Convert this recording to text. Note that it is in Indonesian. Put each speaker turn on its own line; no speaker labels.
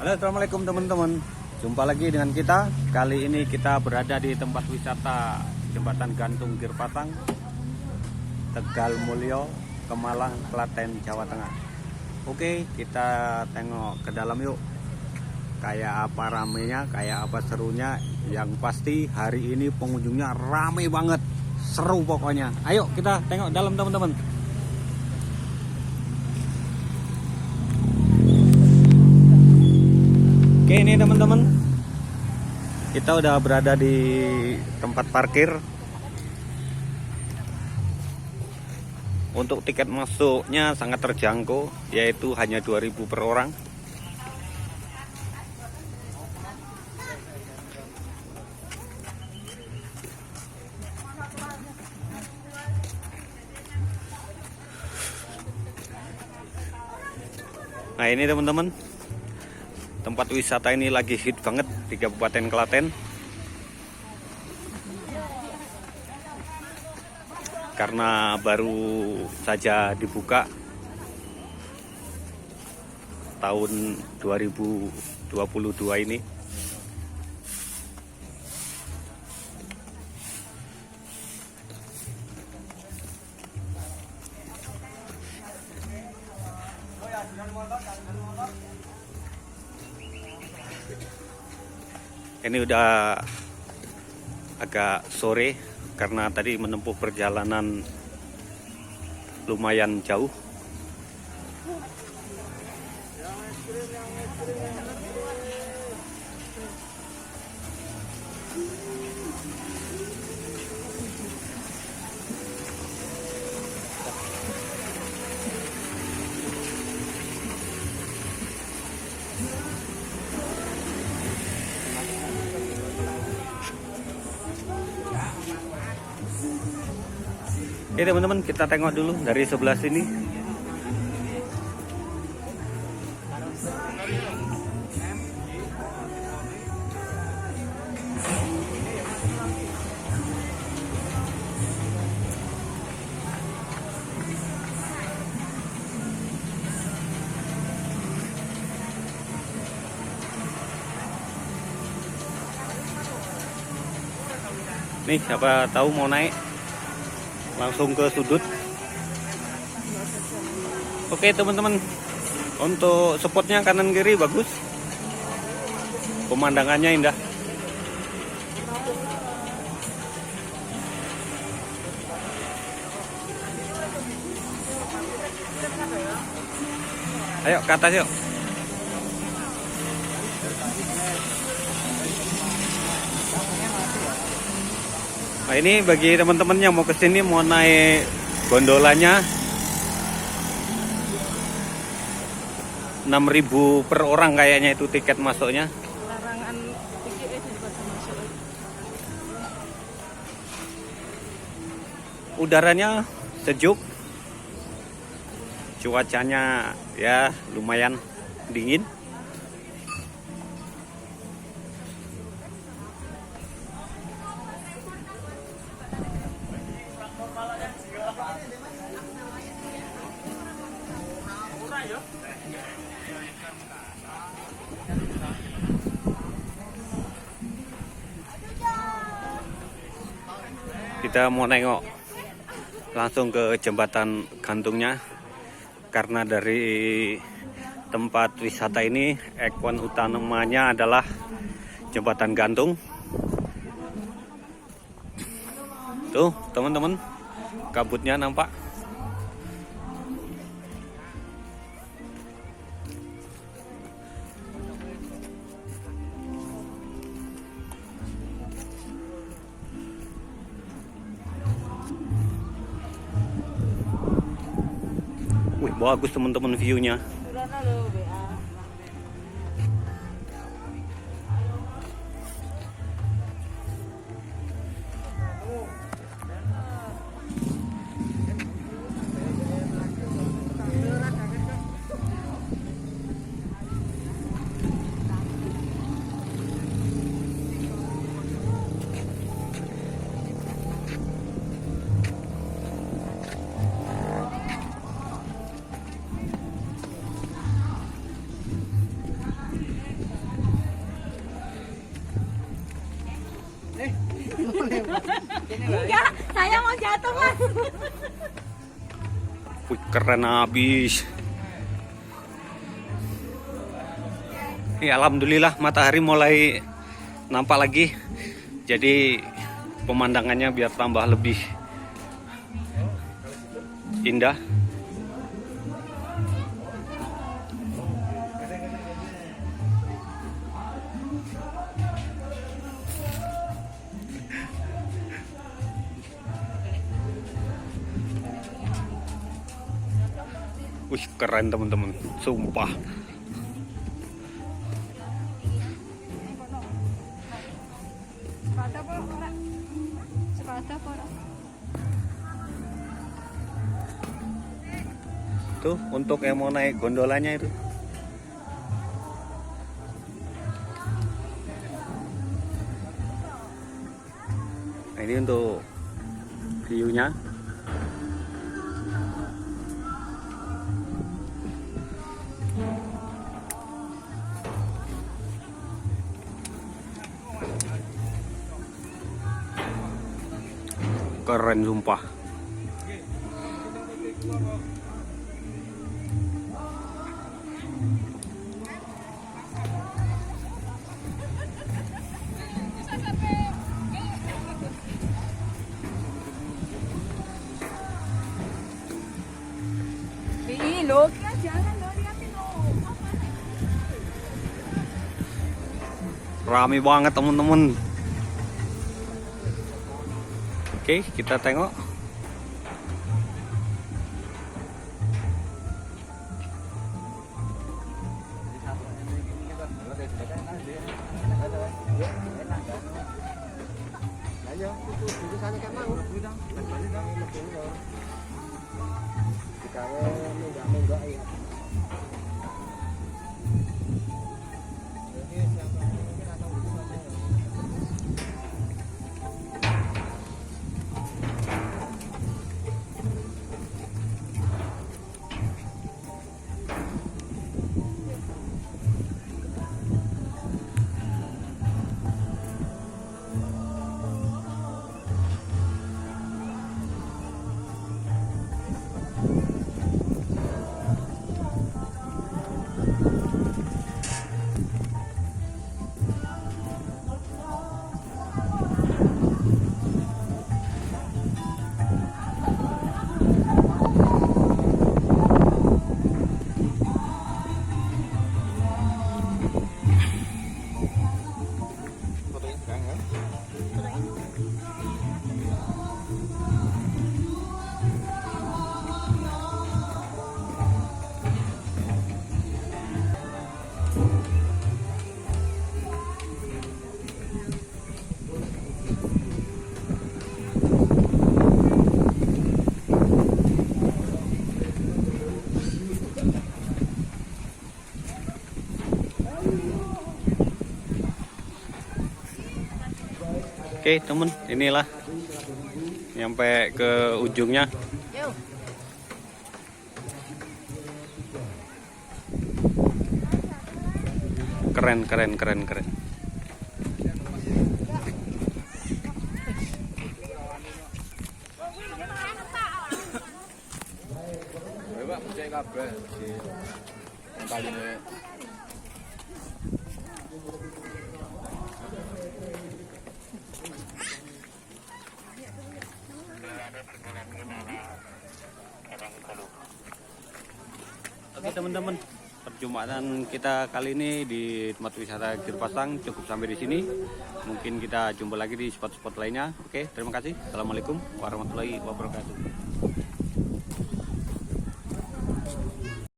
Halo, assalamualaikum teman-teman. Jumpa lagi dengan kita. Kali ini kita berada di tempat wisata Jembatan Gantung Girpatang, Tegal Mulyo, Kemalang, Klaten, Jawa Tengah. Oke, kita tengok ke dalam yuk. Kayak apa ramenya, kayak apa serunya. Yang pasti hari ini pengunjungnya rame banget, seru pokoknya. Ayo kita tengok dalam teman-teman. Oke, ini teman-teman, kita udah berada di tempat parkir. Untuk tiket masuknya sangat terjangkau, yaitu hanya 2.000 per orang. Nah, ini teman-teman, tempat wisata ini lagi hit banget di Kabupaten Klaten karena baru saja dibuka tahun 2022 ini. Ini udah agak sore karena tadi menempuh perjalanan lumayan jauh. Oke teman-teman, kita tengok dulu dari sebelah sini. Nih, siapa tahu mau naik langsung ke sudut. Oke teman-teman, untuk spotnya kanan kiri bagus, pemandangannya indah. Ayo ke atas yuk. Nah, ini bagi teman-teman yang mau kesini mau naik gondolanya 6.000 per orang kayaknya itu tiket masuknya.
Larangan masuk.
Udaranya sejuk, cuacanya ya lumayan dingin. Kita mau nengok langsung ke jembatan gantungnya karena dari tempat wisata ini ikon utamanya adalah jembatan gantung. Tuh teman-teman, kabutnya nampak. Wih, bagus teman-teman view-nya.
foto mas.
Wih, keren habis. Alhamdulillah matahari mulai nampak lagi. Jadi pemandangannya biar tambah lebih indah. Wih, keren teman-teman, sumpah. Tuh untuk yang mau naik gondolanya itu. Nah, ini untuk view-nya. Keren sumpah.
Lo, jangan lo liatin lo.
Rame banget teman-teman. Oke, kita tengok. Oke temen, inilah nyampe ke ujungnya. Keren. Oke teman-teman, perjumpaan kita kali ini di tempat wisata Girpasang cukup sampai di sini. Mungkin kita jumpa lagi di spot-spot lainnya. Oke, terima kasih. Assalamualaikum warahmatullahi wabarakatuh.